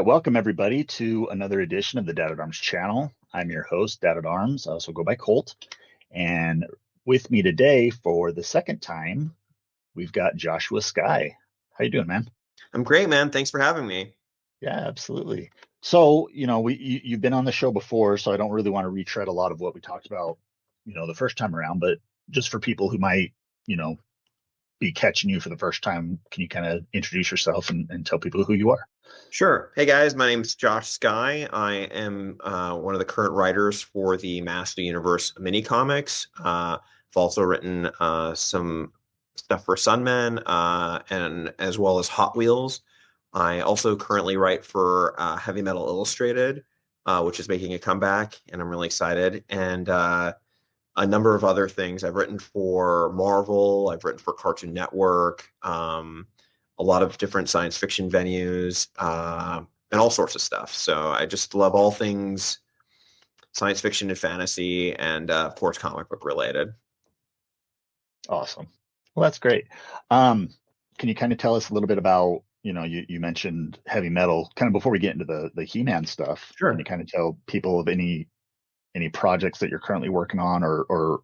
Welcome everybody to another edition of the Dad at Arms channel. I'm your host, Dad at Arms. I also go by Colt. And with me today for the second time, we've got Joshua Sky. How you doing, man? I'm great, man. Thanks for having me. Yeah, absolutely. So, you've been on the show before, so I don't really want to retread a lot of what we talked about, the first time around, but just for people who might, you know, be catching you for the first time, can you kind of introduce yourself and tell people who you are? Sure. Hey, guys. My name's Josh Sky. I am one of the current writers for the Master Universe mini comics. I've also written some stuff for Sunman and as well as Hot Wheels. I also currently write for Heavy Metal Illustrated, which is making a comeback, and I'm really excited. And a number of other things. I've written for Marvel, I've written for Cartoon Network, a lot of different science fiction venues, and all sorts of stuff. So I just love all things science fiction and fantasy, and of course, comic book related. Awesome. Well, that's great. Um, can you kind of tell us a little bit about, you mentioned heavy metal, kind of before we get into the He-Man stuff, can you Sure. kind of tell people of any projects that you're currently working on or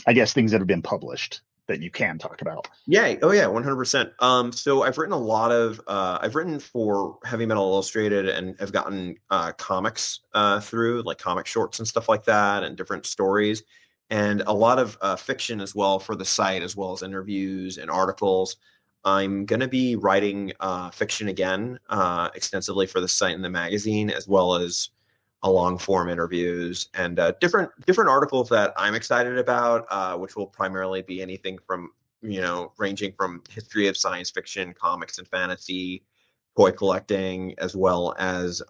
I guess things that have been published that you can talk about? Yeah. Oh, yeah. 100%. So I've written a lot of. I've written for Heavy Metal Illustrated, and I've gotten comics through, like comic shorts and stuff like that, and different stories, and a lot of fiction as well for the site, as well as interviews and articles. I'm going to be writing fiction again extensively for the site and the magazine, as well as a long form interviews and different articles that I'm excited about, which will primarily be anything from ranging from history of science fiction, comics and fantasy, toy collecting, as well as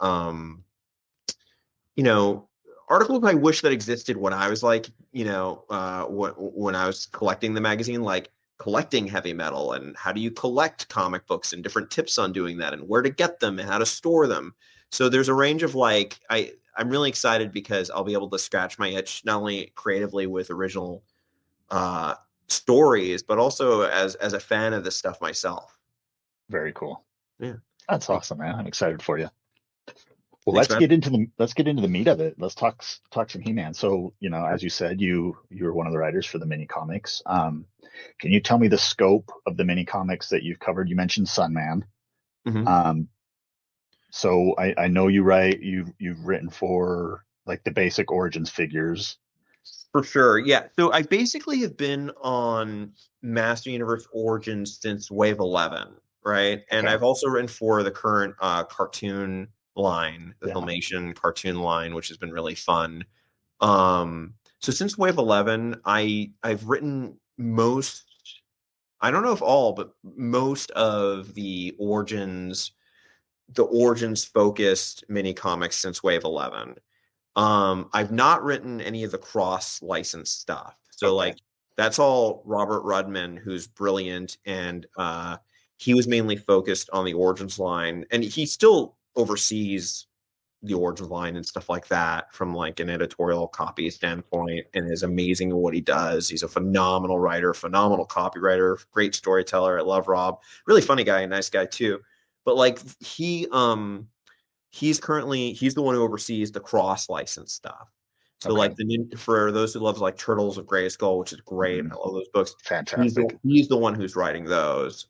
you know, articles I wish that existed when I was like, when I was collecting the magazine, like collecting heavy metal and how do you collect comic books and different tips on doing that and where to get them and how to store them. So there's a range of I'm really excited because I'll be able to scratch my itch not only creatively with original uh stories, but also as a fan of this stuff myself. Very cool. Yeah. That's Thanks. awesome, man. I'm excited for you. Well, Thanks, man. let's get into the meat of it. Let's talk some He-Man. So, as you said, you're one of the writers for the mini comics. Can you tell me the scope of the mini comics that you've covered? You mentioned Sunman. Mhm. Um, so I know you've written for like the basic origins figures. For sure. Yeah. So I basically have been on Master Universe Origins since Wave 11, right? And Okay. I've also written for the current cartoon line, the Yeah. Filmation cartoon line, which has been really fun. So since Wave 11, I've written most, I don't know if all, but most of the Origins focused mini comics since Wave 11. I've not written any of the cross license stuff. So Okay. like that's all Robert Rudman, who's brilliant, and he was mainly focused on the Origins line, and he still oversees the Origins line and stuff like that from like an editorial copy standpoint, and is amazing at what he does. He's a phenomenal writer, phenomenal copywriter, great storyteller. I love Rob, really funny guy, nice guy too. But like he's the one who oversees the cross license stuff. So Okay. like for those who love like Turtles of Gray Skull, which is great, Hmm. I love those books. Fantastic. He's the one who's writing those.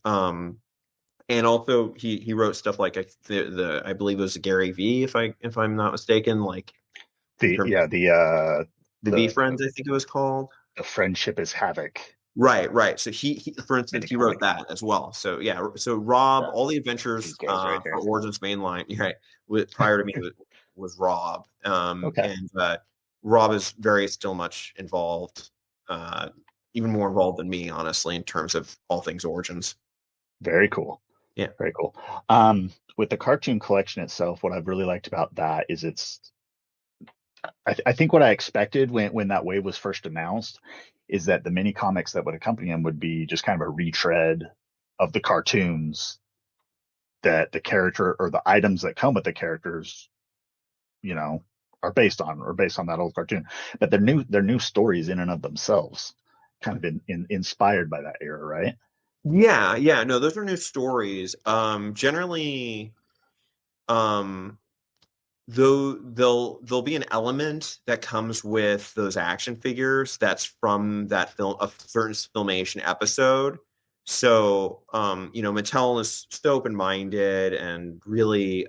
And also he wrote stuff like the I believe it was Gary V, if I'm not mistaken, like in The terms yeah, of the V the Friends, I think it was called. the friendship is havoc Right, right. So for instance, mini he wrote comic. that as well. So yeah, so Rob, Yeah, all the these adventures guys right for here. Origins Mainline, right, prior to me was Rob, Okay. and Rob is very still much involved, uh, even more involved than me, honestly, in terms of all things Origins. Very cool. Yeah. Very cool. With the cartoon collection itself, what I've really liked about that is I think what I expected when that wave was first announced is that the mini comics that would accompany them would be just kind of a retread of the cartoons that the character or the items that come with the characters, you know, are based on that old cartoon. But they're new stories in and of themselves, kind of inspired by that era, right? Yeah, yeah, no, those are new stories. Generally, um, though there'll be an element that comes with those action figures that's from that film, a certain Filmation episode. So Mattel is so open-minded and really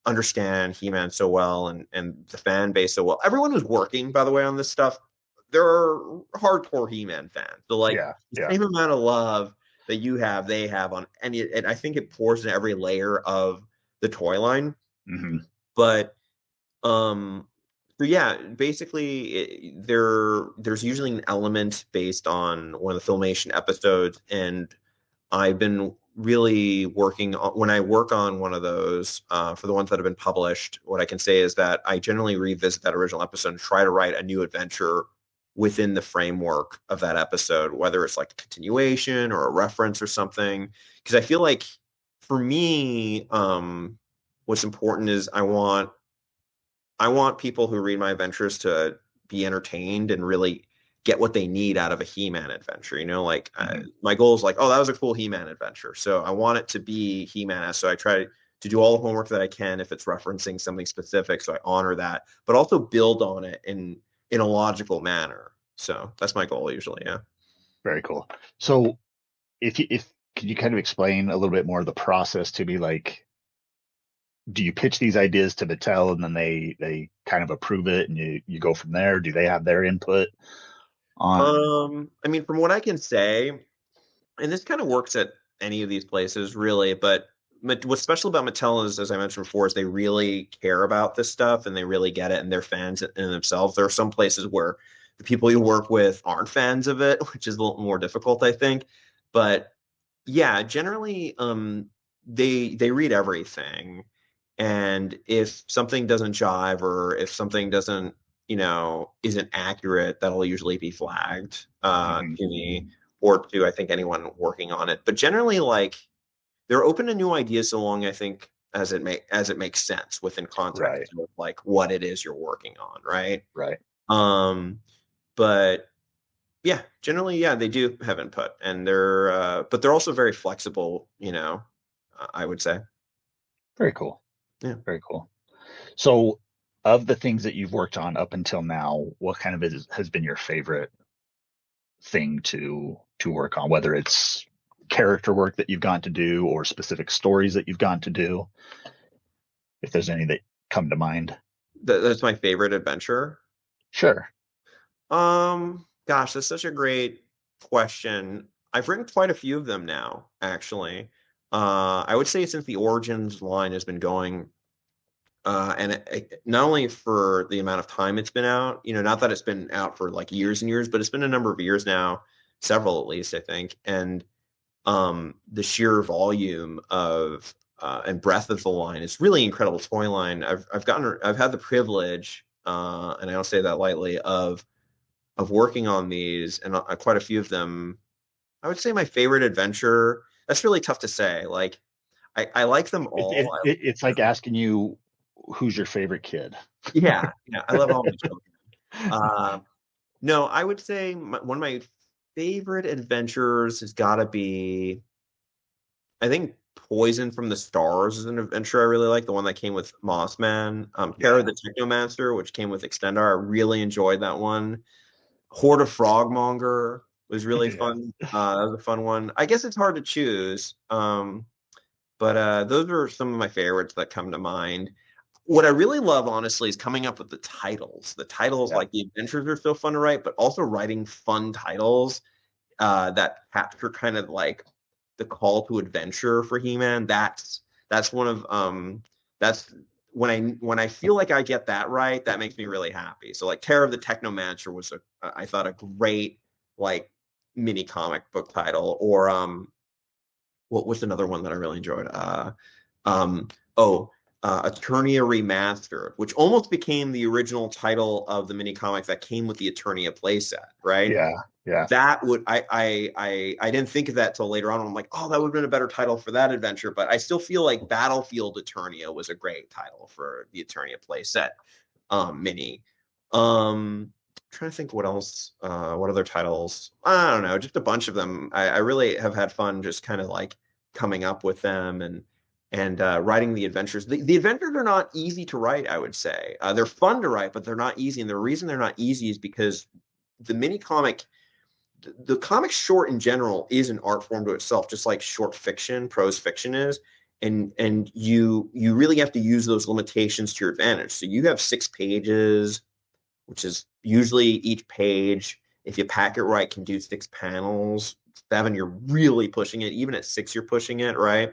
understand He-Man so well, and the fan base so well. Everyone who's working, by the way, on this stuff, they're hardcore He-Man fans. So like Yeah, the yeah. same amount of love that you have, they have on any, and I think it pours in every layer of the toy line. Hmm. But um, so yeah, basically, there's usually an element based on one of the Filmation episodes, and I've been really working on when I work on one of those for the ones that have been published. What I can say is that I generally revisit that original episode and try to write a new adventure within the framework of that episode, whether it's like a continuation or a reference or something. Because I feel like for me, what's important is I want people who read my adventures to be entertained and really get what they need out of a He-Man adventure. Like Hmm. my goal is like, oh, that was a cool He-Man adventure. So I want it to be He-Man. So I try to do all the homework that I can if it's referencing something specific. So I honor that, but also build on it in a logical manner. So that's my goal usually. Yeah. Very cool. So if could you kind of explain a little bit more of the process to me? Like, do you pitch these ideas to Mattel and then they kind of approve it and you go from there? Do they have their input on? I mean, from what I can say, and this kind of works at any of these places, really. But what's special about Mattel is, as I mentioned before, is they really care about this stuff and they really get it, and they're fans in themselves. There are some places where the people you work with aren't fans of it, which is a little more difficult, I think. But yeah, generally, they read everything, and if something doesn't jive or if something doesn't, isn't accurate, that'll usually be flagged Mhm. to me or to I think anyone working on it. But generally, like they're open to new ideas so long I think as it makes sense within context Right, of like what it is you're working on, right? right. Um, but yeah, generally, yeah, they do have input, and but they're also very flexible. I would say, Very cool. yeah. Very cool. So, of the things that you've worked on up until now, what kind of has been your favorite thing to work on? Whether it's character work that you've gone to do or specific stories that you've gone to do, if there's any that come to mind. That's my favorite adventure. Sure. Gosh, that's such a great question. I've written quite a few of them now, actually. I would say since the Origins line has been going, and not only for the amount of time it's been out, not that it's been out for like years and years, but it's been a number of years now, several at least, I think. And the sheer volume of and breadth of the line is really incredible toy line. I've had the privilege, and I don't say that lightly, of working on these and quite a few of them. I would say my favorite adventure. That's really tough to say. Like I like them all. It's like asking you who's your favorite kid. Yeah, I love all my children. Um, no, I would say one of my favorite adventures has got to be, I think Poison from the Stars is an adventure I really like. The one that came with Mossman. Terror Yeah. the Technomancer, which came with Extendar. I really enjoyed that one. Horde of Frogmonger was really Yeah. fun. That was a fun one. I guess it's hard to choose. But those are some of my favorites that come to mind. What I really love, honestly, is coming up with the titles. The titles, Yeah. like the adventures, are so fun to write, but also writing fun titles that capture kind of like the call to adventure for He-Man. That's one of that's when I feel like I get that right, that makes me really happy. So like Terror of the Technomancer was I thought a great like mini comic book title. Or what was another one that I really enjoyed? Um, oh, Eternia Remastered, which almost became the original title of the mini comic that came with the Eternia playset, right? Yeah. Yeah. That would I didn't think of that till later on. I'm like, oh, that would have been a better title for that adventure. But I still feel like Battlefield Eternia was a great title for the Eternia playset mini. Trying to think what else, what other titles. I don't know, just a bunch of them. I really have had fun just kind of like coming up with them, and writing the adventures. The adventures are not easy to write, I would say. They're fun to write, but they're not easy. And the reason they're not easy is because the mini comic, the comic short in general is an art form to itself, just like short fiction, prose fiction is. And you really have to use those limitations to your advantage. So you have 6 pages, which is usually each page, if you pack it right, can do 6 panels. 7, you're really pushing it. Even at 6, you're pushing it, right?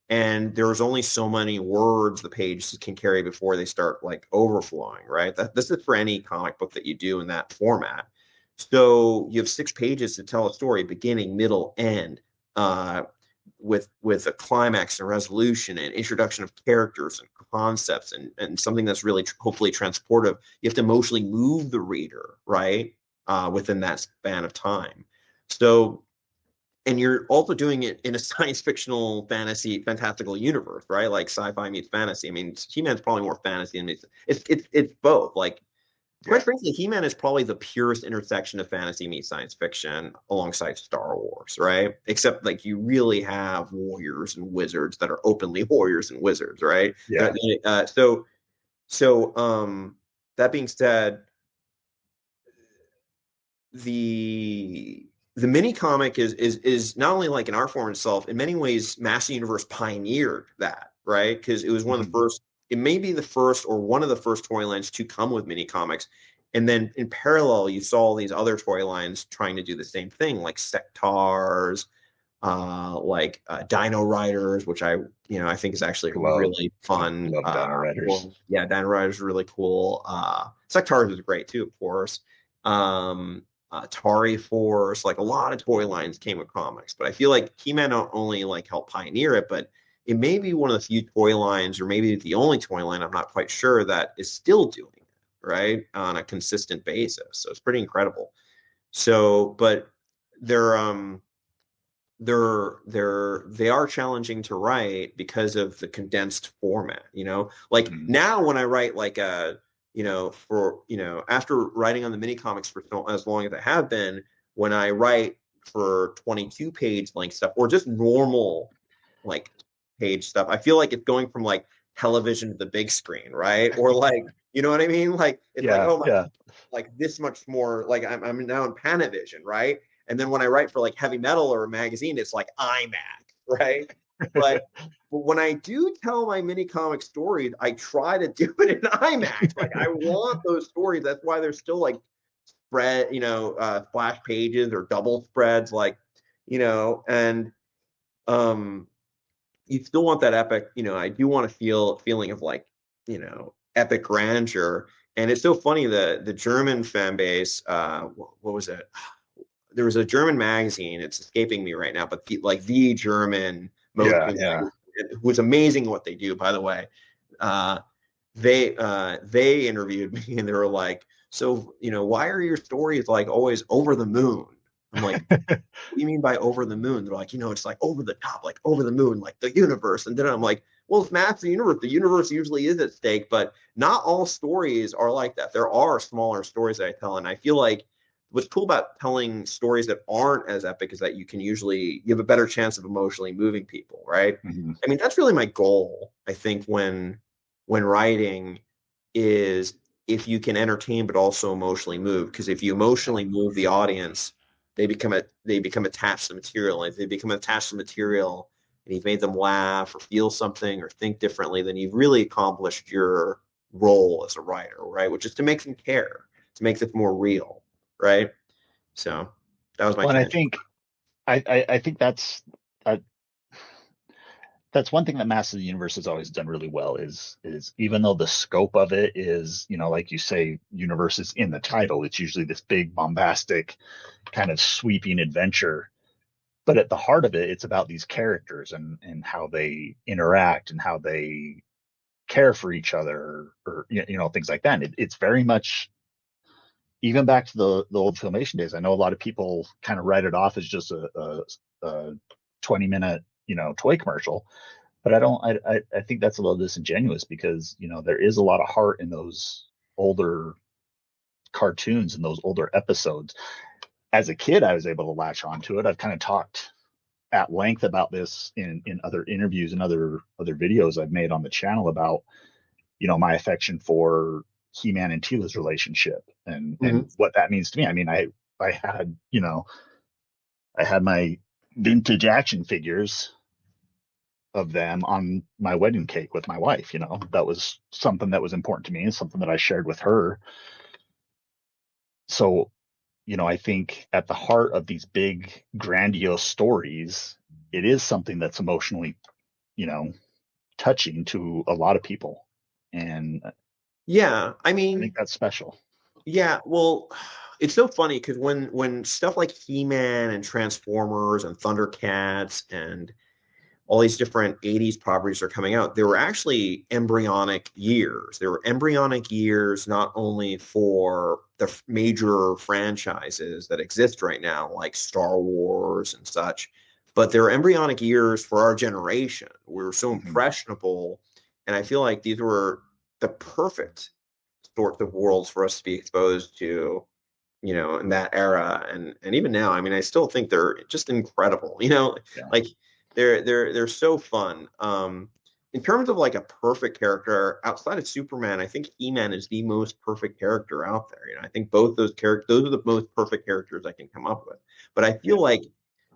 And there's only so many words the page can carry before they start like overflowing, right? This is for any comic book that you do in that format. So you have 6 pages to tell a story, beginning, middle, end, uh, with a climax and resolution and introduction of characters and concepts and something that's really hopefully transportive. You have to emotionally move the reader, right? Within that span of time. So, and you're also doing it in a science fictional fantasy fantastical universe, right? Like sci-fi meets fantasy. I mean, He-Man's probably more fantasy than it's both. Like, quite Yeah. frankly, He-Man is probably the purest intersection of fantasy meets science fiction alongside Star Wars, right? Except like you really have warriors and wizards that are openly warriors and wizards, right? Yeah. So that being said, the the mini comic is not only like an art form itself, in many ways, Master Universe pioneered that, right? Because it was one of the Mhm. first, it may be the first or one of the first toy lines to come with mini comics. And then in parallel, you saw all these other toy lines trying to do the same thing, like Sectars, Dino Riders, which I think is actually a Love, really fun. love Dino Riders. Yeah, Dino Riders is really cool. Sectars is great too, of course. Um, Atari Force, like a lot of toy lines came with comics, but I feel like He-Man not only like helped pioneer it, but it may be one of the few toy lines, or maybe the only toy line, I'm not quite sure, that is still doing it, right, on a consistent basis. So it's pretty incredible. So, but they're they are challenging to write because of the condensed format, like Mhm. now when I write like a for after writing on the mini comics for as long as I have been, when I write for 22-page length stuff or just normal like page stuff, I feel like it's going from like television to the big screen, right? Or like, you know what I mean? Like it's like, Yeah. oh my, Yeah. like this much more, like I'm now in Panavision, right? And then when I write for like heavy metal or a magazine, it's like iMac, right? But when I do tell my mini comic stories, I try to do it in IMAX. Like I want those stories. That's why they're still like spread, splash pages or double spreads, like, and um, you still want that epic. I do want to feel feeling of like, epic grandeur. And it's so funny the German fan base. What was it? There was a German magazine. It's escaping me right now, but the German MOTU Yeah. Yeah. magazine, it was amazing what they do. By the way, uh, they interviewed me and they were like, "So why are your stories like always over the moon?" I'm like, "What do you mean by over the moon?" They're like, it's like over the top, like over the moon, like the universe. And then I'm like, well, it's math the universe. The universe usually is at stake, but not all stories are like that. There are smaller stories that I tell, and I feel like what's cool about telling stories that aren't as epic is that you have a better chance of emotionally moving people, right? Mhm. I mean, that's really my goal, I think, when writing is if you can entertain but also emotionally move. Because if you Yeah. emotionally move the audience, they become attached to the material. And if they become attached to the material and you've made them laugh or feel something or think differently, then you've really accomplished your role as a writer, right? Which is to make them care, to make this more real, right? So that was my Well, and I tangent. think I think uh, that's one thing that Master of the Universe has always done really well is even though the scope of it is, like you say, universe is in the title, it's usually this big bombastic kind of sweeping adventure. But at the heart of it, it's about these characters and how they interact and how they care for each other or things like that. And it's very much even back to the old Filmation days. I know a lot of people kind of write it off as just a 20-minute toy commercial, but I don't. I think that's a little disingenuous because there is a lot of heart in those older cartoons and those older episodes. As a kid, I was able to latch onto it. I've kind of talked at length about this in other interviews and other videos I've made on the channel about, my affection for He-Man and Teela's relationship and Mhm. what that means to me. I mean, I had, I had my vintage action figures of them on my wedding cake with my wife. That was something that was important to me and something that I shared with her. So, I think at the heart of these big, grandiose stories, it is something that's emotionally, you know, touching to a lot of people. And Yeah, I I think mean, that's special. yeah, well, it's so funny because when stuff like He-Man and Transformers and Thundercats and all these different 80s properties are coming out, there were actually embryonic years. There were embryonic years not only for the major franchises that exist right now, like Star Wars and such, but there were embryonic years for our generation. We were so Hmm. impressionable, and I feel like these were the perfect sorts of worlds for us to be exposed to, in that era. And even now, I mean, I still think they're just incredible, Yeah. like they're so fun. In terms of like a perfect character outside of Superman, I think He-Man is the most perfect character out there. I think both those are the most perfect characters I can come up with. But I Yeah. feel like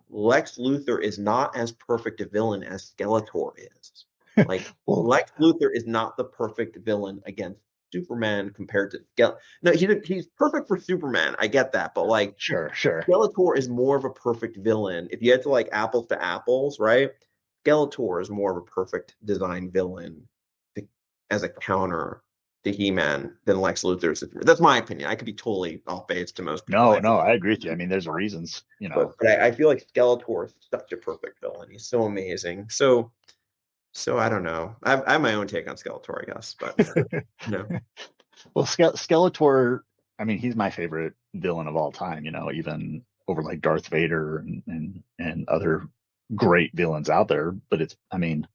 Lex Luthor is not as perfect a villain as Skeletor is. Like Well, Lex Luthor is not the perfect villain against Superman compared to Skeletor. No, he's perfect for Superman. I get that, but like sure, sure. Skeletor is more of a perfect villain. If you had to like apples to apples, right? Skeletor is more of a perfect design villain to, as a counter to He-Man than Lex Luthor is. That's my opinion. I could be totally off base to most people. No, no, I agree with you. I mean, there's a reasons, But I feel like Skeletor is such a perfect villain. He's so amazing. So I don't know. I have my own take on Skeletor, I guess, but you know, Well, Skeletor, I mean, he's my favorite villain of all time, even over like Darth Vader and other great villains out there. But I mean,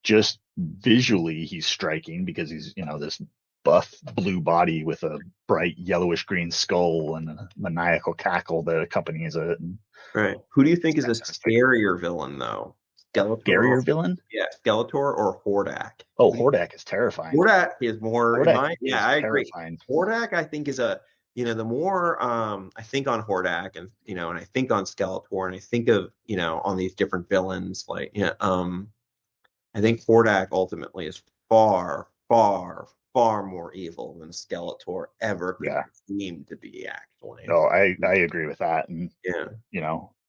just visually, he's striking because he's, this buff blue body with a bright yellowish green skull and a maniacal cackle that accompanies it. And right. Who do you it's think is a fantastic. scarier villain though? Skeletor, Scarier villain? yeah, Skeletor or Hordak? Oh, Who do you Hordak is terrifying. Hordak is more in Hordak my yeah, is I agree. terrifying. Hordak I think is a the more I think on Hordak and and I think on Skeletor and I think of on these different villains like I think Hordak ultimately is far, far, far more evil than Skeletor ever could Yeah. seem to be actually. No, I agree with that. And, Yeah.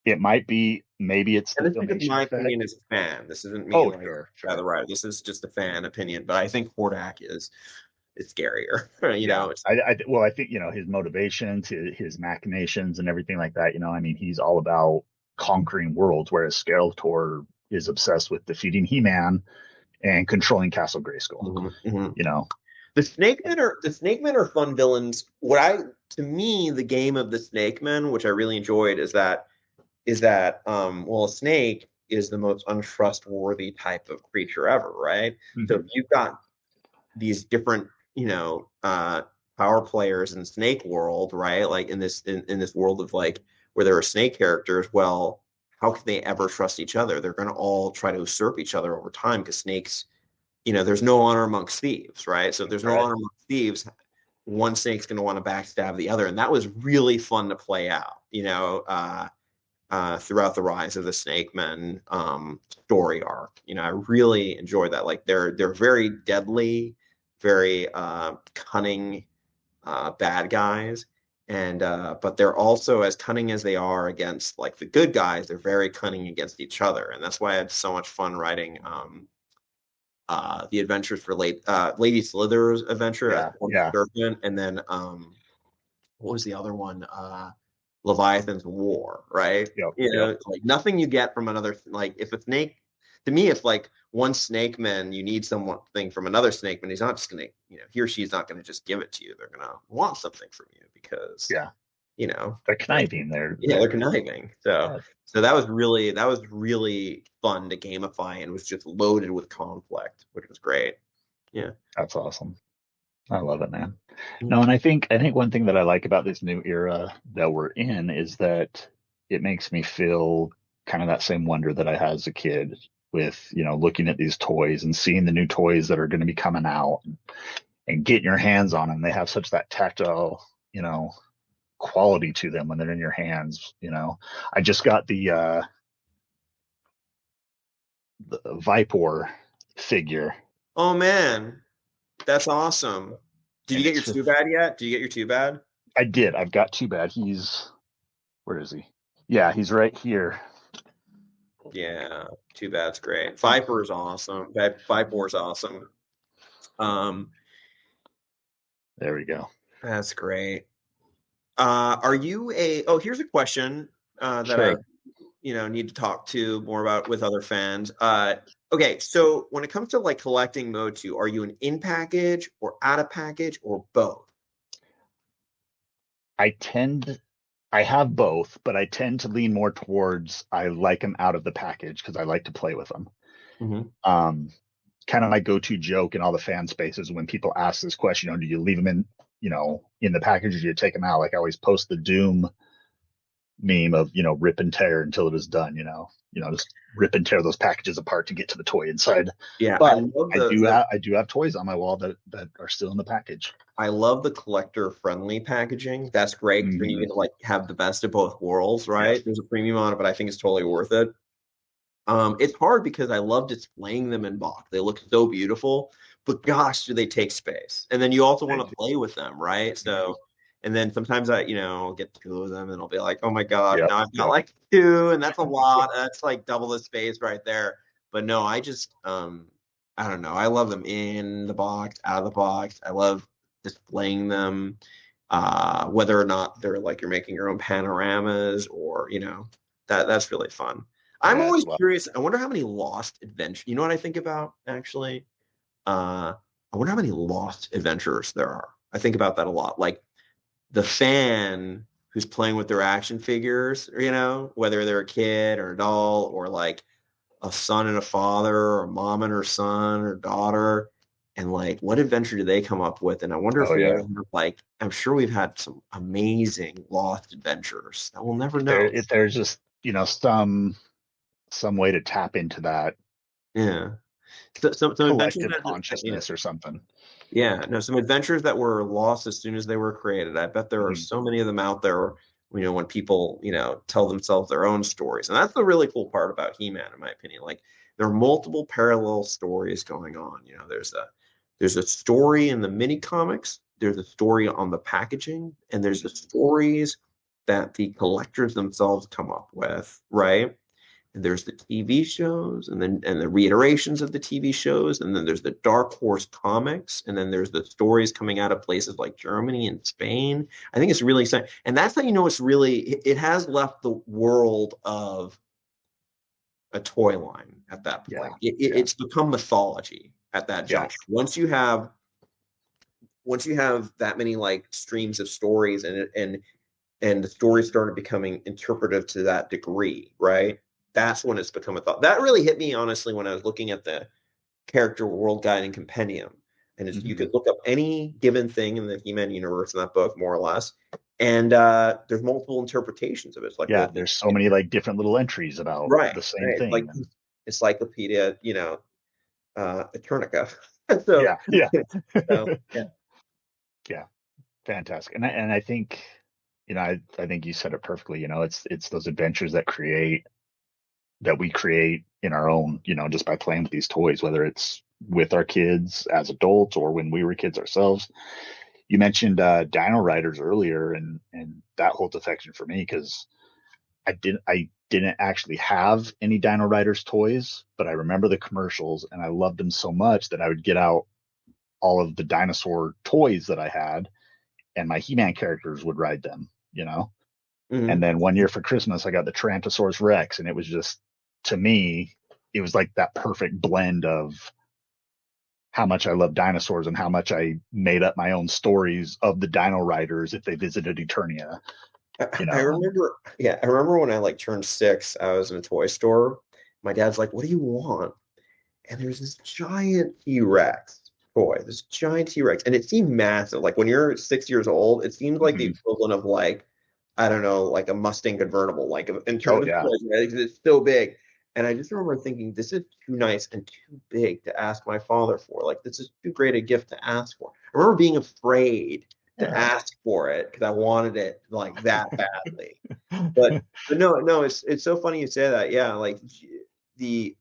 it might be, maybe it's And the this is just filmation my effect. opinion as a fan. This isn't me Oh, like sure, the sure. writer. This is just a fan opinion, but I think Hordak is scarier. Yeah. It's Well, I think, his motivations, his machinations and everything like that, I mean, he's all about conquering worlds, whereas Skeletor is obsessed with defeating He-Man and controlling Castle Grayskull, Mhm, mhm. you know? The Snake Men are fun villains. To me, the game of the Snake Men, which I really enjoyed, is that well, a snake is the most untrustworthy type of creature ever, right? So if Hmm. you've got these different, power players in Snake World, right? Like in this world of like where there are snake characters, well, how can they ever trust each other? They're going to all try to usurp each other over time because snakes, there's no honor amongst thieves, right? So if there's no Right. honor amongst thieves, one snake's going to want to backstab the other, and that was really fun to play out, throughout the rise of the Snake Men story arc. I really enjoyed that. Like they're very deadly, very cunning bad guys, and but they're also as cunning as they are against like the good guys. They're very cunning against each other, and that's why I had so much fun writing the adventures for Lady Slither's adventure as Yeah. Point Yeah. Serpent, and then what was the other one? Leviathan's War, right? Yep. Yep. Like nothing you get from another. Like if a snake, to me, if like one snake man, you need something from another snake man, he's not just gonna, he or she's not gonna just give it to you. They're gonna want something from you because Yeah. you know, They're like, conniving. They're, yeah, they're they're, conniving. So yeah, so that was really fun to gamify and was just loaded with conflict, which was great. Yeah. that's awesome. I love it, man. No, Mm. and I think one thing that I like about this new era that we're in is that it makes me feel kind of that same wonder that I had as a kid with, looking at these toys and seeing the new toys that are going to be coming out and getting your hands on them. They have such that tactile, quality to them when they're in your hands. I just got the Vipor figure, Oh man, that's awesome. Did you and get your it's two just, bad yet? Did you get your two bad? I did. I've got Too Bad. Where is he? Yeah, he's right here. Yeah, two bad's great. Viper's awesome. Viper's awesome. Um, There we go. that's great. Are you here's a question that I Sure. need to talk to more about with other fans. Okay, so when it comes to like collecting MOTU, are you an in package or out of package or both? I tend, I have both, but I tend to lean more towards I like them out of the package because I like to play with them. Hmm. Um, Kind of my go-to joke in all the fan spaces when people ask this question, do you leave them in the package or do you take them out? Like I always post the Doom meme of, rip and tear until it is done, just rip and tear those packages apart to get to the toy inside. Yeah, I But love I the do the have I do have toys on my wall that are still in the package. I love the collector friendly packaging. That's great because then you Hmm. get to like have the best of both worlds, right? Yes. There's a premium on it, but I think it's totally worth it. It's hard because I love displaying them in box. They look so beautiful, but gosh, do they take space? And then you also I want do. to play with them, right? Hmm. So, and then sometimes I'll get two of them and I'll be like, oh my gosh, Yep. now I've got Yep. like two, and that's a lot. That's like double the space right there. But no, I don't know. I love them in the box, out of the box. I love displaying them, whether or not they're like you're making your own panoramas or, that's really fun. I'm Yeah, always it's well. curious. I wonder how many lost adventures. You know what I think about actually? I wonder how many lost adventures there are. I think about that a lot. Like the fan who's playing with their action figures, whether they're a kid or adult or like a son and a father or a mom and her son or daughter. And like, what adventure do they come up with? And I wonder if Oh we ever yeah. have, like, I'm sure we've had some amazing lost adventures that we'll never There know. if there's just, some way to tap into that Yeah. So, some adventures collective that just, yeah. consciousness or something. Yeah, no, some adventures that were lost as soon as they were created. I bet there are Hmm. so many of them out there, when people, tell themselves their own stories. And that's the really cool part about He-Man, in my opinion. Like there are multiple parallel stories going on. There's a story in the mini comics, there's a story on the packaging, and there's the stories that the collectors themselves come up with, right? And there's the TV shows, and the reiterations of the TV shows, and then there's the Dark Horse comics, and then there's the stories coming out of places like Germany and Spain. I think it's really exciting, and that's how you know it has left the world of a toy line at that Yeah. point. Yeah. It's become mythology at that juncture. Yes. Once you have that many like streams of stories and the story started becoming interpretive to that degree, right? That's when it's become a thought. That really hit me honestly when I was looking at the character world guide and compendium. And you Hmm. could look up any given thing in the He-Man universe in that book, more or less. And there's multiple interpretations of it. It's like, Yeah. well, There's so many like different little entries about right, the same right. Like thing. And encyclopedia, Eternica. so, yeah. Yeah. so yeah. Yeah. Fantastic. And I think, I think you said it perfectly. It's those adventures that we create in our own, just by playing with these toys, whether it's with our kids as adults or when we were kids ourselves. You mentioned Dino Riders earlier, and that holds affection for me because I didn't actually have any Dino Riders toys, but I remember the commercials and I loved them so much that I would get out all of the dinosaur toys that I had, and my He-Man characters would ride them. And Mhm. then one year for Christmas, I got the Tyrannosaurus Rex, and it was just, to me, it was like that perfect blend of how much I love dinosaurs and how much I made up my own stories of the Dino Riders if they visited Eternia. You I know, remember, yeah, I remember when I like turned 6, I was in a toy store. My dad's like, "What do you want?" And there's this giant T-Rex toy, this giant T-Rex, and it seemed massive. Like when you're 6 years old, it seemed like the mm-hmm. equivalent of like I don't know, like a Mustang convertible, like in Oh terms of yeah. toys, right? 'Cause it's so big. And I just remember thinking, this is too nice and too big to ask my father for. Like, this is too great a gift to ask for. I remember being afraid to Yeah. ask for it because I wanted it like that badly. But no, it's so funny you say that. Yeah, like the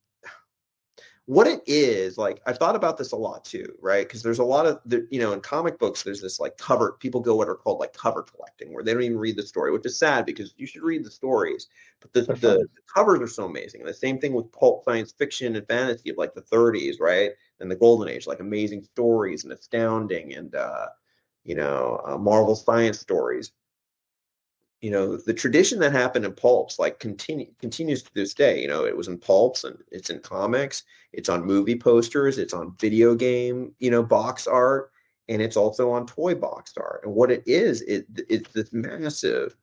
what it is, like I've thought about this a lot too, right? Because there's a lot of in comic books, there's this like cover, people go what are called like cover collecting, where they don't even read the story, which is sad because you should read the stories. But the They're the, fun. the covers are so amazing. And the same thing with pulp science fiction and fantasy of like the 30s, right? And the golden age, like amazing stories and astounding and Marvel science stories. The tradition that happened in pulps like continues to this day. It was in pulps and it's in comics, it's on movie posters, it's on video game, box art, and it's also on toy box art. And what it is, it's this massive,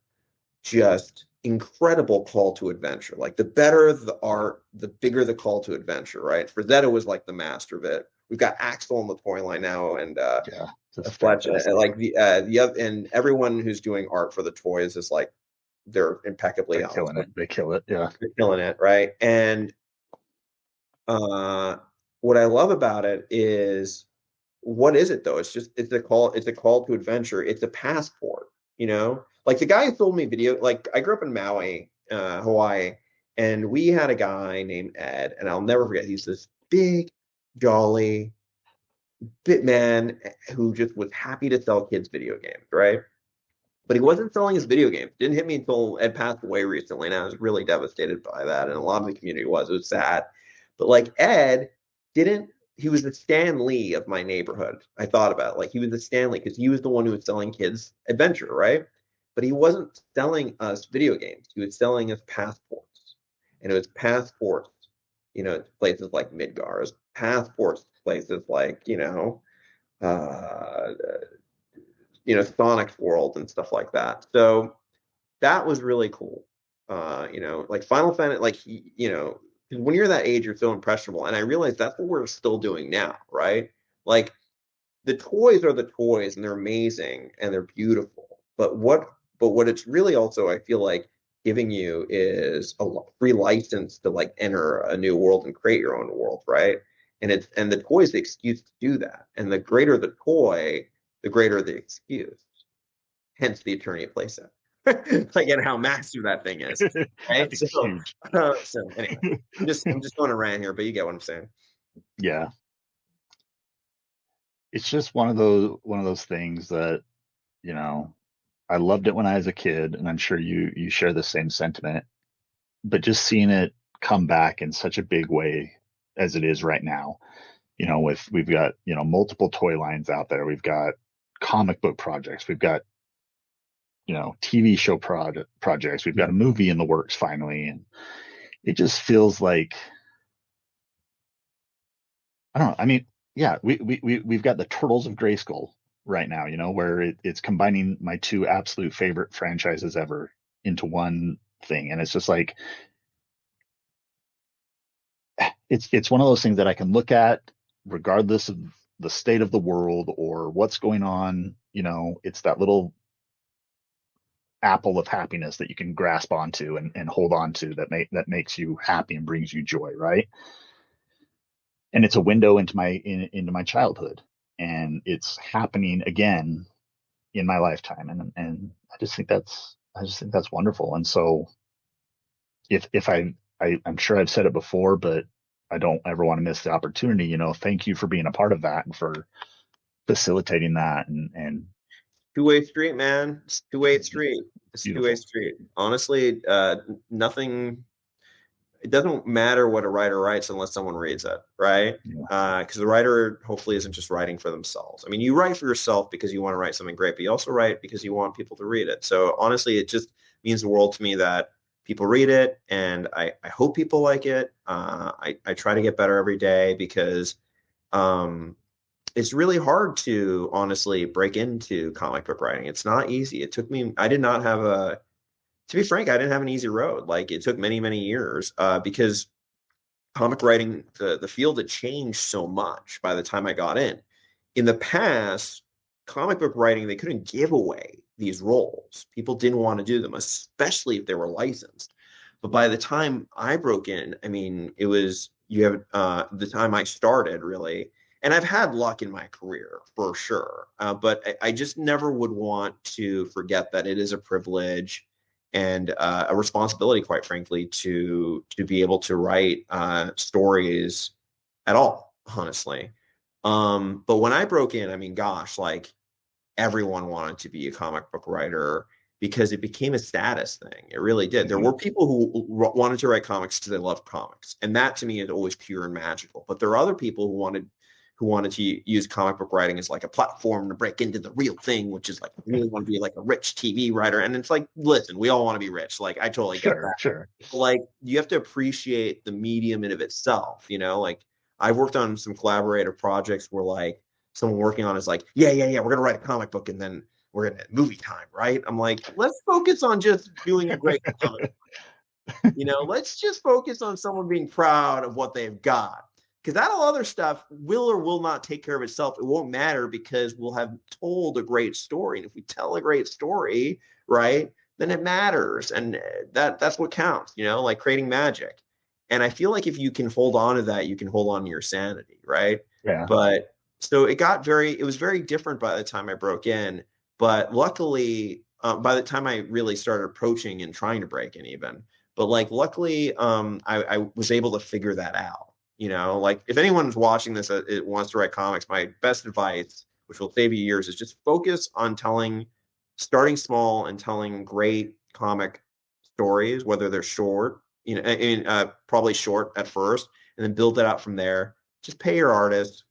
just incredible call to adventure. Like the better the art, the bigger the call to adventure, right? Frazetta was like the master of it. We've got Axel on the toy line now, and Yeah. Just Fletch, and fantastic. like the other, and everyone who's doing art for the toys is like they're impeccably They're honest. killing it. They kill it. Yeah. They're killing it, right? And uh, what I love about it is what is it though? It's a call to adventure. It's a passport, Like the guy who sold me video, like I grew up in Maui, Hawaii, and we had a guy named Ed, and I'll never forget. He's this big, jolly bit man who just was happy to sell kids video games, right? But he wasn't selling his video games. Didn't hit me until Ed passed away recently, and I was really devastated by that. And a lot of the community was. It was sad. But like Ed didn't. He was the Stan Lee of my neighborhood. I thought about it. Like he was the Stan Lee because he was the one who was selling kids adventure, right? But he wasn't selling us video games. He was selling us passports, and it was passports, to places like Midgars, passports to places like uh, Sonic's World and stuff like that. So that was really cool. Like Final Fantasy, like when you're that age, you're so impressionable, and I realize that's what we're still doing now, right? Like the toys are the toys, and they're amazing and they're beautiful. But what it's really also, I feel like giving you is a free license to like enter a new world and create your own world, right? And the toy is the excuse to do that. And the greater the toy, the greater the excuse. Hence the attorney at playset. Like and how massive that thing is, That right? thing's huge. So anyway, I'm just going to rant here, but you get what I'm saying. Yeah. It's just one of those things that, you know, I loved it when I was a kid, and I'm sure you share the same sentiment. But just seeing it come back in such a big way as it is right now, we've got, multiple toy lines out there. We've got comic book projects. We've got, TV show projects. We've got a Mhm. movie in the works finally. And it just feels like, I don't know. I mean, yeah, we've got the Turtles of Grayskull right now, where it's combining my two absolute favorite franchises ever into one thing. And it's just like, it's one of those things that I can look at regardless of the state of the world or what's going on. It's that little apple of happiness that you can grasp onto and hold on to that makes you happy and brings you joy, right? And it's a window into my childhood, and it's happening again in my lifetime, and I just think that's wonderful. And so if I'm sure I've said it before, but I don't ever want to miss the opportunity. Thank you for being a part of that and for facilitating that, and Two-way street, man. It's two-way street. It's two-way beautiful. street. Honestly, nothing. It doesn't matter what a writer writes unless someone reads it, right? Yeah, Because the writer hopefully isn't just writing for themselves. I mean, you write for yourself because you want to write something great, but you also write because you want people to read it. So honestly, it just means the world to me that people read it, and I hope people like it. I try to get better every day because um, it's really hard to honestly break into comic book writing. It's not easy. It took me, I did not have to be frank, I didn't have an easy road. Like it took many, many years because comic writing, the field had changed so much by the time I got in. In the past, comic book writing, they couldn't give away these roles. People didn't want to do them, especially if they were licensed. But by the time I broke in, I mean, it was you have the time I started really, and I've had luck in my career for sure. But I just never would want to forget that it is a privilege and a responsibility, quite frankly, to be able to write stories at all, honestly. But when I broke in, I mean, gosh, like everyone wanted to be a comic book writer because it became a status thing. It really did. There Mhm. were people who wanted to write comics because they loved comics, and that to me is always pure and magical. But there are other people who wanted to use comic book writing as like a platform to break into the real thing, which is like I really want to be like a rich TV writer. And it's like, listen, we all want to be rich. Like I totally get Sure, that. sure. Like you have to appreciate the medium in of itself, like I've worked on some collaborative projects where like someone working on is like, yeah, we're gonna write a comic book and then we're gonna movie time, right? I'm like, let's focus on just doing a great comic. Let's just focus on someone being proud of what they've got. Because that all other stuff will or will not take care of itself. It won't matter because we'll have told a great story. And if we tell a great story, right, then it matters. And that's what counts, like creating magic. And I feel like if you can hold on to that, you can hold on to your sanity, right? Yeah. But so it was very different by the time I broke in. But luckily, by the time I really started approaching and trying to break in, even, but like luckily, I was able to figure that out. Like if anyone's watching this that it wants to write comics, my best advice, which will save you years, is just focus on starting small and telling great comic stories, whether they're short, probably short at first, and then build it out from there. Just pay your artists.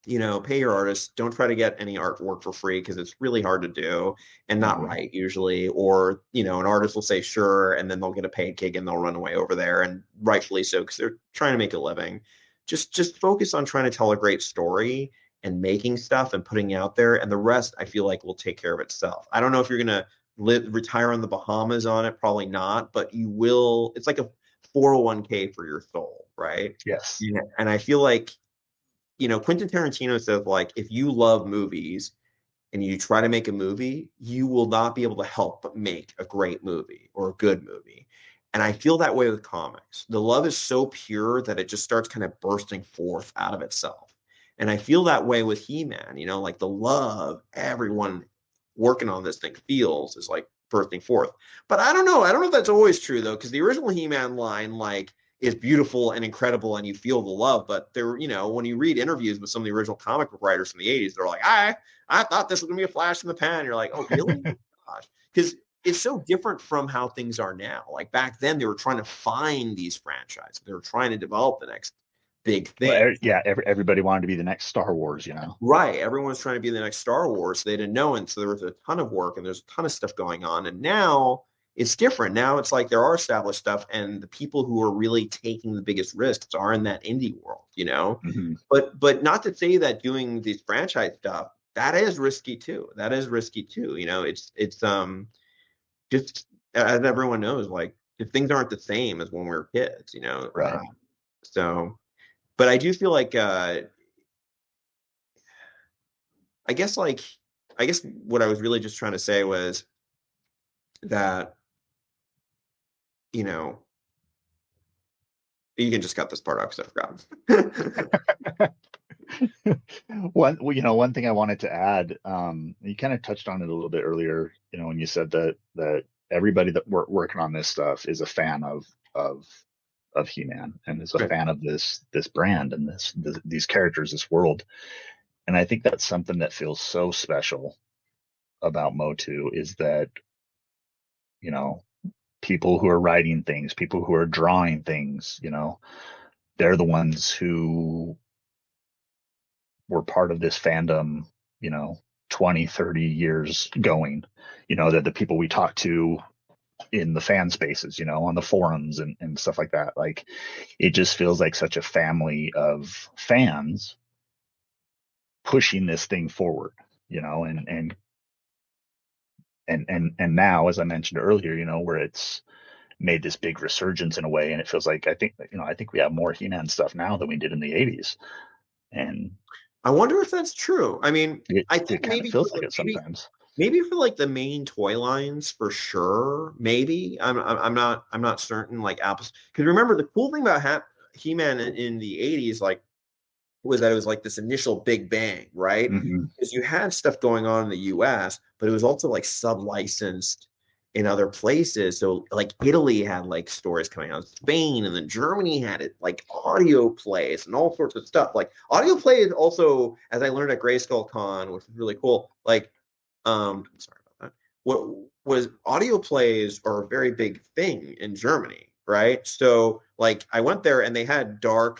Don't try to get any artwork for free because it's really hard to do and not Mhm. right usually. Or, an artist will say sure, and then they'll get a paid gig and they'll run away over there, and rightfully so because they're trying to make a living. Just focus on trying to tell a great story and making stuff and putting it out there, and the rest I feel like will take care of itself. I don't know if you're gonna retire on the Bahamas on it, probably not, but you will. It's like a 401k for your soul, right? Yes. Yeah. And I feel like Quentin Tarantino says like if you love movies and you try to make a movie, you will not be able to help but make a great movie or a good movie. And I feel that way with comics. The love is so pure that it just starts kind of bursting forth out of itself. And I feel that way with He-Man, like the love everyone working on this thing feels is like bursting forth. But I don't know. I don't know if that's always true though, because the original He-Man line, like, is beautiful and incredible and you feel the love. But there, when you read interviews with some of the original comic book writers from the 80s, they're like, I thought this was gonna be a flash in the pan. You're like, oh, really? Gosh. Because it's so different from how things are now. Like back then, they were trying to find these franchises. They were trying to develop the next big Well, thing. yeah, everybody wanted to be the next Star Wars. Right. Everyone's trying to be the next Star Wars. They didn't know. And so there was a ton of work and there's a ton of stuff going on. And now it's different. Now it's like there are established stuff and the people who are really taking the biggest risks are in that indie world. Hmm. But not to say that doing these franchise stuff, that is risky too. That is risky too. It's just as everyone knows, like if things aren't the same as when we were kids. Right. So but I do feel like I guess like I guess what I was really just trying to say was that, you know, you can just cut this part out because I forgot. One thing I wanted to add, you kind of touched on it a little bit earlier, when you said that everybody that working on this stuff is a fan of He-Man and is a Right. fan of this brand and these characters, this world. And I think that's something that feels so special about MOTU is that, you know, people who are writing things, people who are drawing things, they're the ones who were part of this fandom, you know, 20, 30 years going, that the people we talk to in the fan spaces, on the forums and stuff like that. Like it just feels like such a family of fans pushing this thing forward, and now, as I mentioned earlier, where it's made this big resurgence in a way, and it feels like I think we have more He-Man stuff now than we did in the '80s, and I wonder if that's true. I mean, it I it think kind of maybe feels like it sometimes. Maybe for like the main toy lines for sure. Maybe I'm not certain. Like apples, because remember the cool thing about He-Man in the '80s, like was that it was like this initial big bang, right? Hmm. Because you had stuff going on in the US, but it was also like sub-licensed in other places. So like Italy had like stories coming out, Spain, and then Germany had it like audio plays and all sorts of stuff. Like audio plays also, as I learned at Grayskull Con, which is really cool, like sorry about that. What was audio plays are a very big thing in Germany, right? So like I went there and they had dark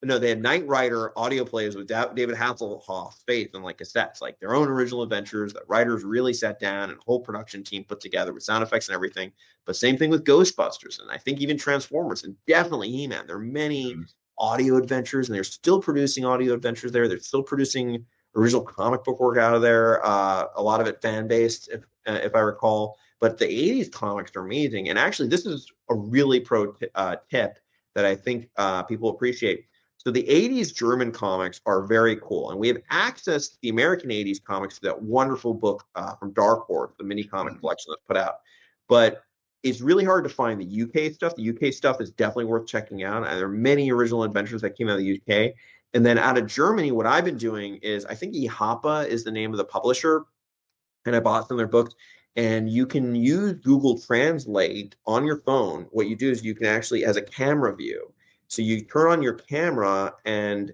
no, they had Knight Rider audio plays with David Hasselhoff's face and like cassettes, like their own original adventures that writers really sat down and a whole production team put together with sound effects and everything. But same thing with Ghostbusters and I think even Transformers and definitely He-Man. There are many audio adventures and they're still producing audio adventures there. They're still producing original comic book work out of there. A lot of it fan based, if I recall. But the '80s comics are amazing. And actually, this is a really tip that I think people appreciate. So the '80s German comics are very cool, and we have access to the American '80s comics to that wonderful book from Dark Horse, the mini comic Hmm. collection that's put out. But it's really hard to find the UK stuff. The UK stuff is definitely worth checking out, and there are many original adventures that came out of the UK. And then out of Germany, what I've been doing is I think IHAPA is the name of the publisher, and I bought some of their books. And you can use Google Translate on your phone. What you do is you can actually, as a camera view, so you turn on your camera and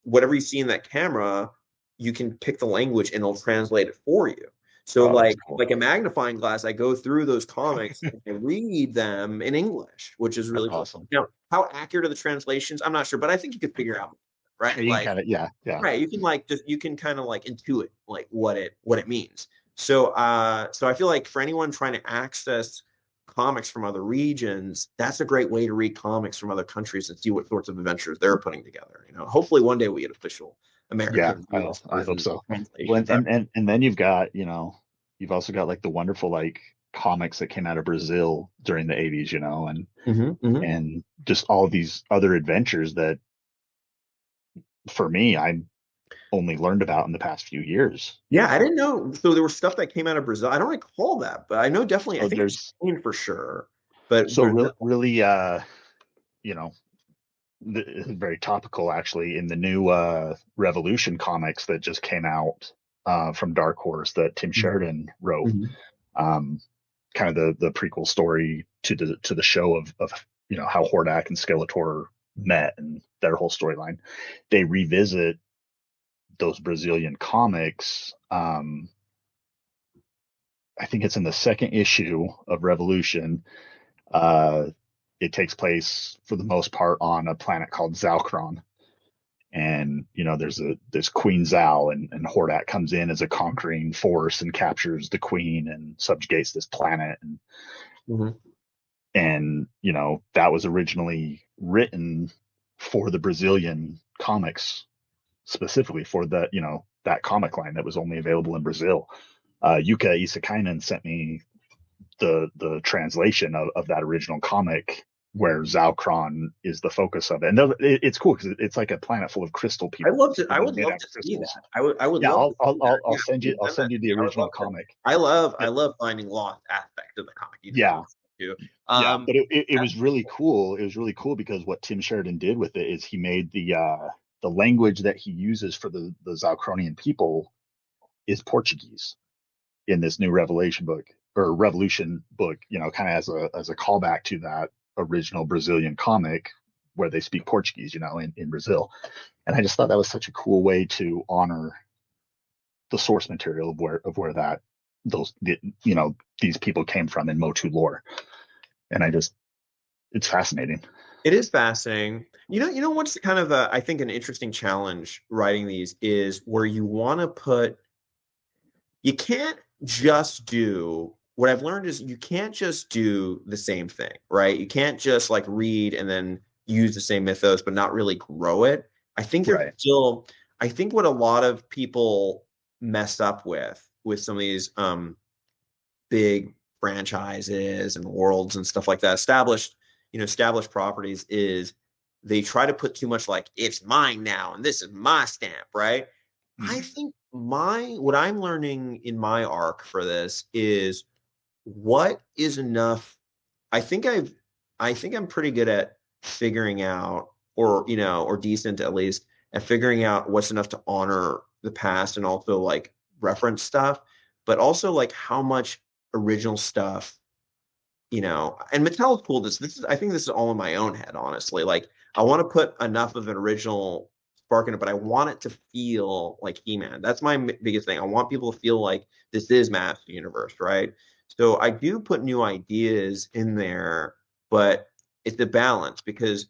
whatever you see in that camera, you can pick the language and it'll translate it for you. So Oh, that's like cool. a magnifying glass, I go through those comics and I read them in English, which is That's really cool. awesome. Now, how accurate are the translations? I'm not sure, but I think you could figure out, right? You can Like kind of, yeah, yeah. right, you can like just you can kind of like intuit like what it means. So I feel like for anyone trying to access comics from other regions, that's a great way to read comics from other countries and see what sorts of adventures they're putting together. Hopefully one day we get official Yeah, American US I hope versions of so. When translations. and then you've got, you've also got like the wonderful like comics that came out of Brazil during the 80s, Mm-hmm. and just all these other adventures that for me I only learned about in the past few years, Yeah, I didn't know. So there was stuff that came out of Brazil. I don't recall that, but I know definitely. I So think it's there's Spain for sure, but so Brazil. really you know, very topical actually in the new Revolution comics that just came out from Dark Horse that Tim Sheridan wrote. Mhm. Um, Kind of the prequel story to the show of how Hordak and Skeletor met and their whole storyline. They revisit those Brazilian comics. I think it's in the second issue of Revolution. Uh, it takes place for the most part on a planet called Zalkron, and there's this Queen Zal, and Hordak comes in as a conquering force and captures the queen and subjugates this planet, Mhm. and that was originally written for the Brazilian comics, specifically for that comic line that was only available in Brazil. Yuka Isakainen sent me the translation of that original comic where Zalkron is the focus of it, and it's cool because it's like a planet full of crystal I people, love to. I would made love out to of see crystals. that. I would Yeah, love to see that. I'll Yeah, send you please I'll send that send you to the me. I would original love to. comic. I But love finding lost aspects of the comic. You know yeah, that too. yeah, but it That's was really cool. It was really cool because what Tim Sheridan did with it is he made the language that he uses for the Zalkronian people is Portuguese in this new Revelation book or Revolution book, kind of as a callback to that original Brazilian comic where they speak Portuguese, in Brazil. And I just thought that was such a cool way to honor the source material of where that those these people came from in MOTU lore. And it's fascinating. it is fascinating. You know what's kind of I think an interesting challenge writing these is where you want to put. You can't just do. What I've learned is you can't just do the same thing, right? You can't just like read and then use the same mythos but not really grow it. I think there's Right. still. I think what a lot of people mess up with some of these big franchises and worlds and stuff like that, established properties is they try to put too much like it's mine now and this is my stamp, right? I Mhm. think what I'm learning in my arc for this is what is enough. I think I've I think I'm pretty good at figuring out, or or decent at least at figuring out what's enough to honor the past and also like reference stuff, but also like how much original stuff, and Mattel's cool. I think this is all in my own head, honestly. Like I want to put enough of an original spark in it, but I want it to feel like He-Man. That's my biggest thing. I want people to feel like this is Master Universe, right? So I do put new ideas in there, but it's the balance because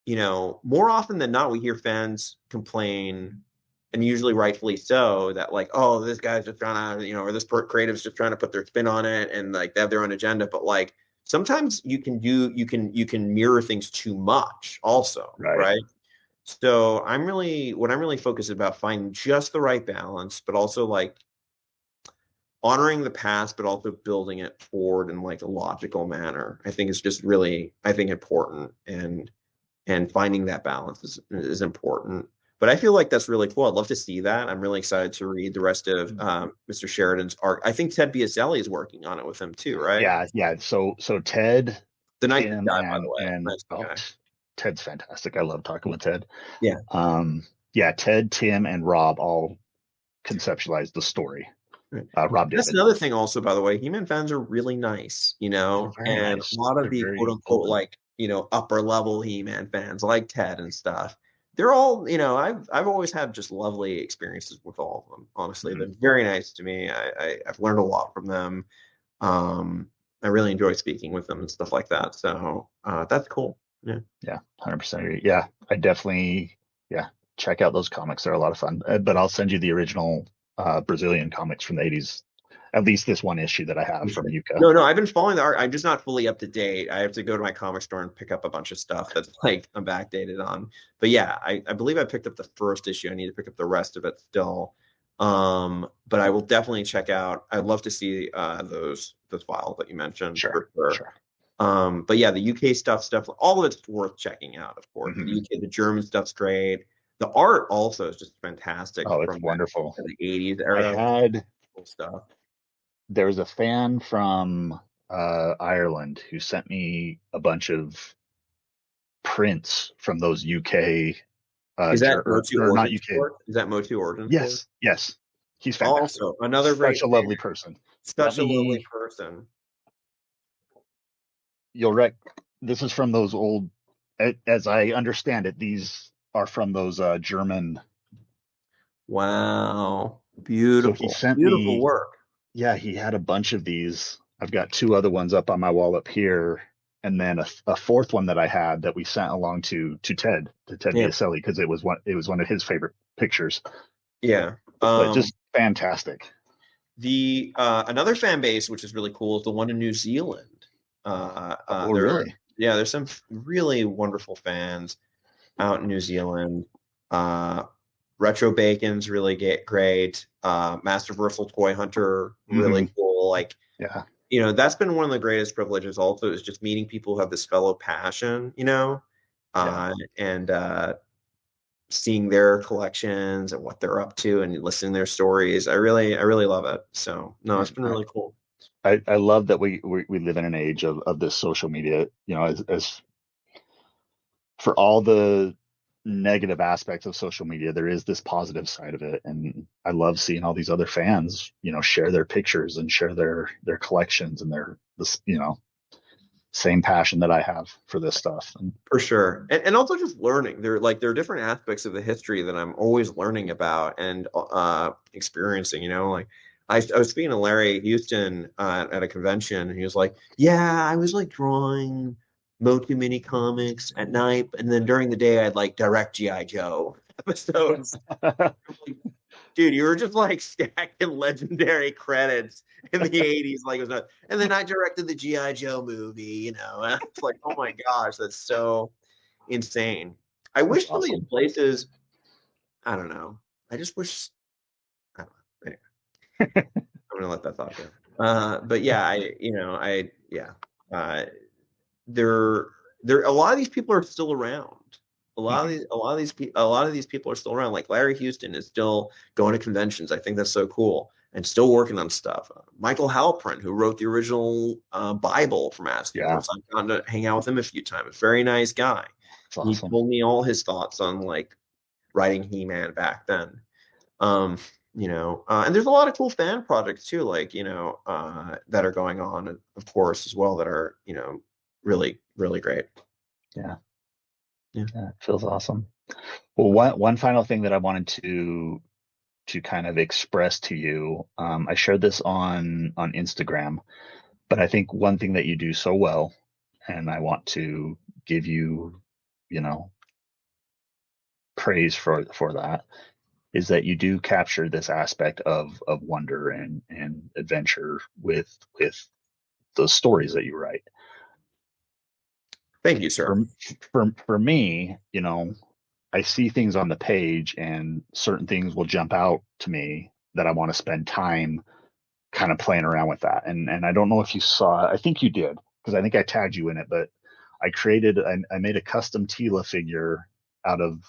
more often than not, we hear fans complain, and usually rightfully so, that like, oh, this guy's just trying to, or this creative's just trying to put their spin on it, and like they have their own agenda. But like sometimes you can mirror things too much, also, Right. right? So what I'm really focused about finding just the right balance, but also like honoring the past, but also building it forward in like a logical manner. I think is just really, I think, important, and finding that balance is important. But I feel like that's really cool. I'd love to see that. I'm really excited to read the rest of Mr. Sheridan's arc. I think Ted Biaselli is working on it with him too, right? Yeah, yeah. So Ted, The nicest Tim, guy, by the way. and Nice guy. Ted's fantastic. I love talking with Ted. Yeah. Yeah, Ted, Tim, and Rob all conceptualized the story. Right. Rob That's David. another thing also, by the way. He-Man fans are really nice, They're very and a nice. lot of They're the quote very unquote open. like, upper level He-Man fans like Ted and stuff. They're all, I've always had just lovely experiences with all of them. Honestly, Mhm. they're very nice to me. I've learned a lot from them. Um, I really enjoy speaking with them and stuff like that. So that's cool. Yeah. Yeah, 100% agree. Yeah, I definitely, yeah, check out those comics. They're a lot of fun. But I'll send you the original Brazilian comics from the 80s, at least this one issue that I have from Yuka. No, no, I've been following the art. I'm just not fully up to date. I have to go to my comic store and pick up a bunch of stuff that's like I'm backdated on. But yeah, I believe I picked up the first issue. I need to pick up the rest of it still. But I will definitely check out. I'd love to see those files that you mentioned Sure, for sure. sure. But yeah, the UK stuff, all of it's worth checking out, of course. The Hmm. UK, the German stuff's great. The art also is just fantastic Oh, it's from wonderful. the 80s I era. had, Cool stuff. there was a fan from Ireland who sent me a bunch of prints from those UK, Is that MOTU or not Origin UK. Sport? Is that MOTU Origin Sport? Yes, yes. He's fantastic. Also, another Such great a fan. lovely person. Let Such a lovely me, person. you'll rec, this is from those old, as I understand it, these are from those German. Wow. So he Beautiful. sent Beautiful me, work. yeah, he had a bunch of these. I've got two other ones up on my wall up here, and then a fourth one that I had that we sent along to Ted Yeah. Biaselli because it was one of his favorite pictures. Yeah. But just fantastic. The another fan base which is really cool is the one in New Zealand. Oh, There, really? yeah, there's some really wonderful fans out in New Zealand. Uh, Retro Bacon's really great. Masterversal Toy Hunter, Hmm. really cool. Like, Yeah, that's been one of the greatest privileges also, is just meeting people who have this fellow passion, yeah, and seeing their collections and what they're up to and listening to their stories. I really love it. So no, yeah. it's been really cool. I love that we live in an age of this social media. As for all the negative aspects of social media, there is this positive side of it, and I love seeing all these other fans, share their pictures and share their collections and their this, same passion that I have for this stuff. And For sure. And also just learning. There are different aspects of the history that I'm always learning about and experiencing, like I was speaking to Larry Houston at a convention, and he was like, "Yeah, I was like drawing Motu mini comics at night, and then during the day I'd like direct GI Joe episodes." Dude, you were just like stacking legendary credits in the 80s. Like, it was not, and then I directed the G.I. Joe movie, and it's like, oh my gosh, that's so insane. I that's wish some of these awesome. places, I don't know. I just wish, I don't know. Anyway, I'm gonna let that thought go. But yeah, yeah. Uh, there, a lot of these people are still around. Hmm. a lot of these people are still around. Like Larry Houston is still going to conventions. I think that's so cool and still working on stuff. Michael Halprin, who wrote the original Bible for Master Yeah, Universe, I've gotten to hang out with him a few times. Very nice guy. it's He awesome. told me all his thoughts on like writing He-Man back then. Um, and there's a lot of cool fan projects too, like, that are going on, of course, as well, that are, really, really great. Yeah, Yeah. yeah, it feels awesome. Well, one final thing that I wanted to kind of express to you, I shared this on Instagram, but I think one thing that you do so well, and I want to give you, you know, praise for that, is that you do capture this aspect of wonder and adventure with the stories that you write. Thank you, sir. For for me, I see things on the page and certain things will jump out to me that I want to spend time kind of playing around with that. And I don't know if you saw, I think you did, because I think I tagged you in it, but I made a custom Tila figure out of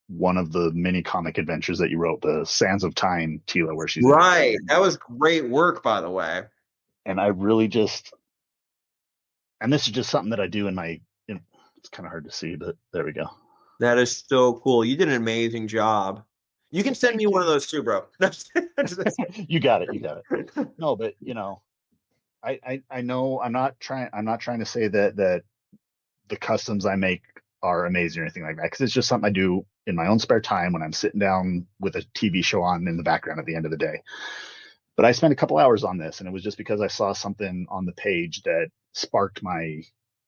one of the mini comic adventures that you wrote, the Sands of Time Tila, where she's in Right. time. That was great work, by the way. And I really just, and this is just something that I do it's kind of hard to see, but there we go. That is so cool. You did an amazing job. You can send me Thank one of you. those too, bro. You got it. You got it. No, but I know I'm not trying to say that the customs I make are amazing or anything like that, because it's just something I do in my own spare time when I'm sitting down with a TV show on in the background at the end of the day. But I spent a couple hours on this, and it was just because I saw something on the page that sparked my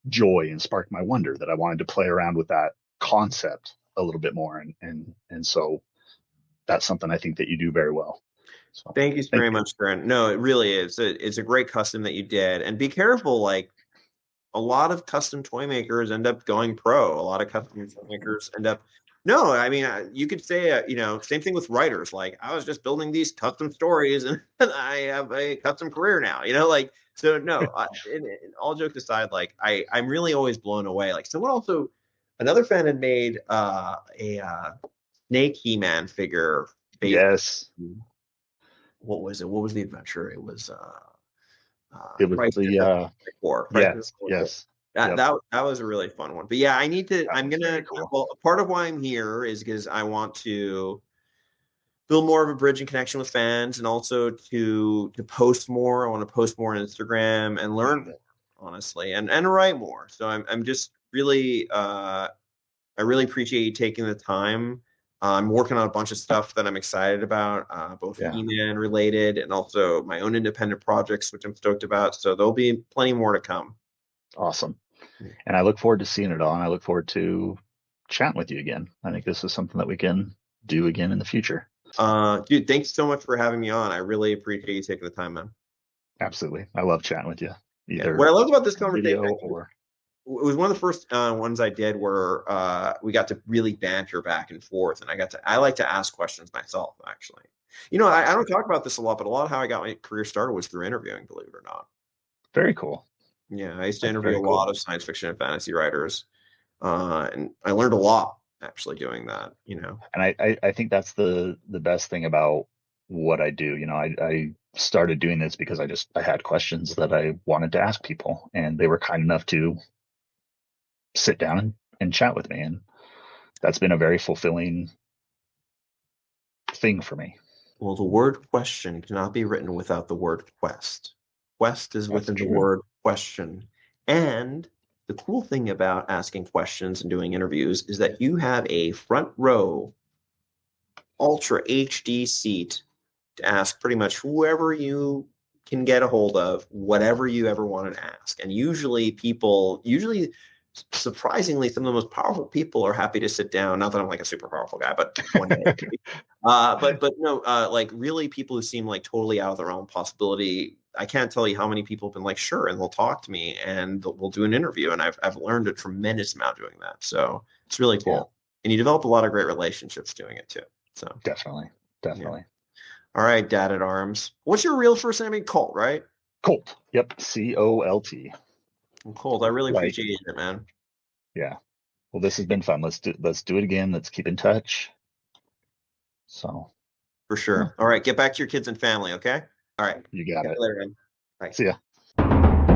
joy and sparked my wonder that I wanted to play around with that concept a little bit more, and so that's something I think that you do very well. So Thank you thank very you. much, Grant. No, it really is. It's a great custom that you did. And be careful, like a lot of custom toy makers end up going pro. A lot of custom toy makers end up. No, I mean, you could say, same thing with writers. Like, I was just building these custom stories, and I have a custom career now. So no. All jokes aside, like, I'm really always blown away. Like, another fan had made a Snake He-Man figure based. Yes, What was it? What was the adventure? It was it was Crisis the at the Core. Crisis at yes, the Core. yes, That yep, that that was a really fun one. But yeah, that I'm was very gonna. cool. Well, part of why I'm here is because I want to build more of a bridge and connection with fans, and also to post more. I want to post more on Instagram and learn Mhm. more, honestly, and write more. So I'm just really I really appreciate you taking the time. I'm working on a bunch of stuff that I'm excited about, both Yeah, He-Man related and also my own independent projects, which I'm stoked about. So there'll be plenty more to come. awesome. And I look forward to seeing it all, and I look forward to chatting with you again. I think this is something that we can do again in the future. Dude, thanks so much for having me on. I really appreciate you taking the time, man. Absolutely. I love chatting with you, Yeah. What either I loved about this on conversation video actually, or it was one of the first ones I did where we got to really banter back and forth, and I like to ask questions myself, actually. I don't awesome. talk about this a lot, but a lot of how I got my career started was through interviewing, believe it or not. Very cool. Yeah, I used to That's interview very a lot cool. of science fiction and fantasy writers, and I learned a lot actually doing that. And I think that's the best thing about what I do. I started doing this because I had questions that I wanted to ask people, and they were kind enough to sit down and chat with me. And that's been a very fulfilling thing for me. Well, the word question cannot be written without the word quest. Quest is That's within the true. word question. And the cool thing about asking questions and doing interviews is that you have a front row ultra HD seat to ask pretty much whoever you can get a hold of, whatever you ever want to ask. And usually, surprisingly, some of the most powerful people are happy to sit down. Not that I'm like a super powerful guy, but one day. But no, like really people who seem like totally out of their own possibility. I can't tell you how many people have been like, sure, and they'll talk to me and we'll do an interview. And I've learned a tremendous amount doing that. So it's really Yeah, cool. And you develop a lot of great relationships doing it too. So definitely. yeah. Definitely. All right, Dad at Arms. What's your real first name? Colt, right? Colt. Yep. Colt. Colt. I really Like, appreciate it, man. yeah. Well, this has been fun. Let's do it again. Let's keep in touch. So, For yeah, sure. All right, get back to your kids and family, okay? All right. you got Catch it. you later, man. Bye. See ya.